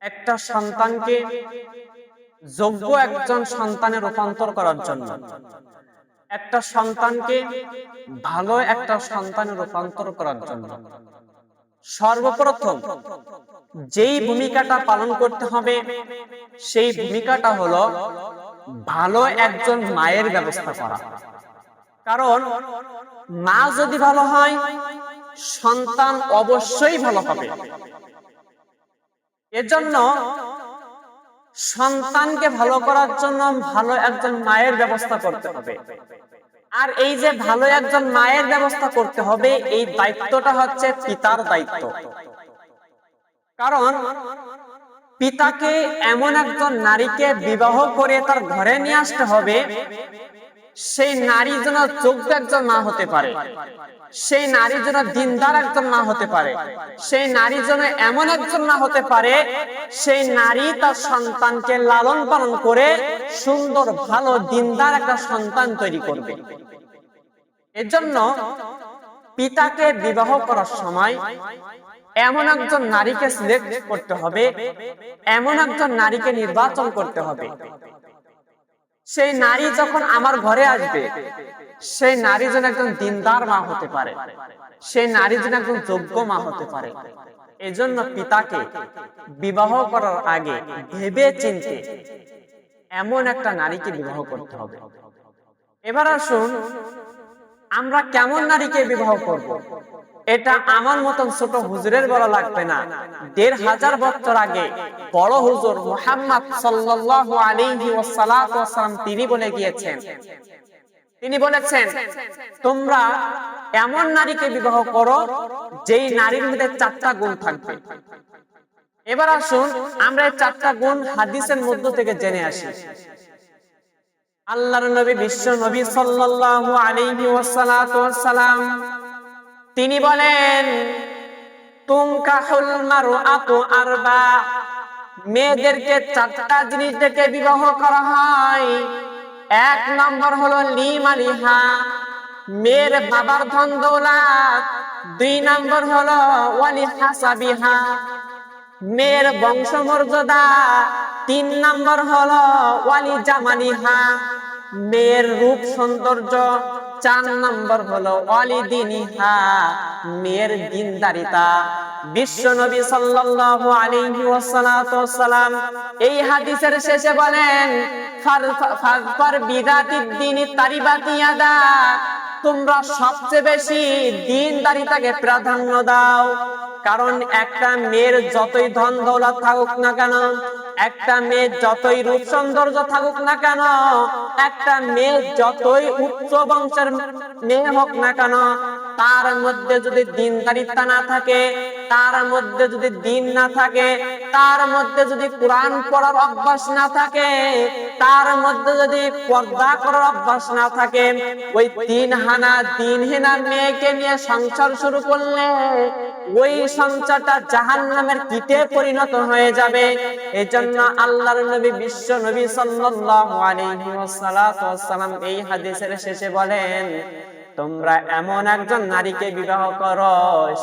একটা সন্তানকে যোগ্য একজন সন্তানে রূপান্তর করার জন্য, একটা সন্তানকে ভালো একটা সন্তানে রূপান্তর করার জন্য সর্বপ্রথম যেই ভূমিকাটা পালন করতে হবে সেই ভূমিকাটা হলো ভালো একজন মায়ের ব্যবস্থা করা। কারণ মা যদি ভালো হয় সন্তান অবশ্যই ভালো হবে। এজন্য সন্তানকে ভালো করার জন্য ভালো একজন মায়ের ব্যবস্থা করতে হবে। আর এই যে ভালো একজন মায়ের ব্যবস্থা করতে হবে, এই দায়িত্বটা হচ্ছে পিতার দায়িত্ব। কারণ পিতাকে এমন একজন নারীকে বিবাহ করে তার ঘরে নিয়ে আসতে হবে, সেই নারী যেন যোগ্য একজন মা হতে পারে, সেই নারী যেন দিনদার একজন মা হতে পারে, সেই নারী যেন এমন একজন মা হতে পারে, সেই নারী তার সন্তানকে লালন পালন করে সুন্দর ভালো দিনদার একটা সন্তান তৈরি করবে। এজন্য পিতাকে বিবাহ করার সময় এমন একজন নারীকে সিলেক্ট করতে হবে, এমন একজন নারীকে নির্বাচন করতে হবে, সেই নারী যখন আমার ঘরে আসবে সেই নারী যেন একজন দিনদার মা হতে পারে, সেই নারী যেন একজন যোগ্য মা হতে পারে। এজন্য পিতাকে বিবাহ করার আগে ভেবে চিন্তে এমন একটা নারীকে বিবাহ করতে হবে। এবার আসুন আমরা কেমন নারীকে বিবাহ করব। এটা আমার মতন ছোট হুজুরের বলা লাগবে না। ১৫০০ বছর আগে বড় হুজুর মুহাম্মদ সাল্লাল্লাহু আলাইহি ওয়াসাল্লাম তিনি বলে গিয়েছেন, তিনি বলেছেন তোমরা এমন নারীকে বিবাহ করো যেই নারীর মধ্যে ৪টা গুণ থাকবে। এবার আসুন আমরা এই ৪টা গুণ হাদিসের মধ্য থেকে জেনে আসি। আল্লাহর নবী বিশ্ব নবী সাল্লাল্লাহু আলাইহি ওয়াসাল্লাম তিনি বলেন তুনকাহুল মারআতু আরবা, মেয়েদেরকে ৪টা জিনিস থেকে বিবাহ করা হয়। ১ নম্বর হলো লিমালিহা, মেয়ের বাবার ধন দৌলত। ২ নম্বর হলো ওয়ালি হাসাবিহা, মেয়ের বংশমর্যাদা। ৩ নম্বর হলো ওয়ালি জামালিহা, মেয়ের রূপ সৌন্দর্য। ৪ নম্বর হলো ওয়ালি দিনিহা, মেয়ের দিনদারিতা। বিশ্ব নবী সাল্লাল্লাহু আলাইহি ওয়াসাল্লাম এই হাদিসের শেষে বলেন ফারফার বিদাতিদ দ্বীনি তারিবাতি ইয়াদা, তোমরা সবচেয়ে বেশি দিনদারিতাকে প্রাধান্য দাও। কারণ একটা মেয়ের যতই ধন দৌলত থাকুক না কেন, একটা মেয়ে যতই রূপ সৌন্দর্য থাকুক না কেন, একটা মেয়ে যতই উচ্চ বংশের মেয়ে হোক না কেন, তার মধ্যে যদি দিনদারিতা না থাকে, তার মধ্যে যদি দিন না থাকে, তার মধ্যে যদি কোরআন পড়ার অভ্যাস না থাকে, তার মধ্যে যদি পর্দা করার অভ্যাস না থাকে, ওই দিনহীনা মেয়েকে নিয়ে সংসার শুরু করলে ওই সংসারটা জাহান্নামের কীটে পরিণত হয়ে যাবে। এজন্য আল্লাহর নবী বিশ্ব নবী সাল্লাল্লাহু আলাইহি ওয়াসাল্লাম এই হাদিসের শেষে বলেন তোমরা এমন একজন নারীকে বিবাহ করো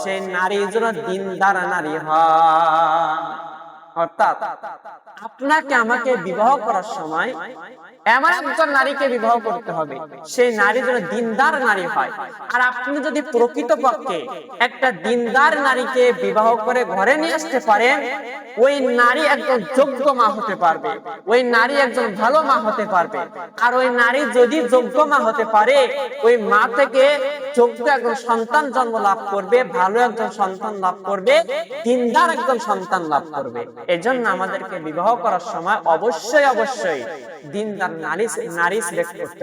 সেই নারী যেন দিনদার নারী হয়। অর্থাৎ আপনাকে আমাকে বিবাহ করার সময় এমন একজন নারীকে বিবাহ করতে হবে সেই নারী যেন দিনদার নারী হয়। আর আপনি যদি প্রকৃতপক্ষে একটা দিনদার নারীকে বিবাহ করে ঘরে নিয়ে আসতে পারেন, ওই নারী একজন যোগ্য মা হতে পারবে, ওই নারী একজন ভালো মা হতে পারবে। আর ওই নারী যদি যোগ্য মা হতে পারে, ওই মা থেকে যোগ্য একজন সন্তান জন্ম লাভ করবে, ভালো একজন সন্তান লাভ করবে, দিনদার একজন সন্তান লাভ করবে। এজন্য আমাদেরকে বিবাহ করার সময় অবশ্যই দিনদার নারী সিলেক্ট করতে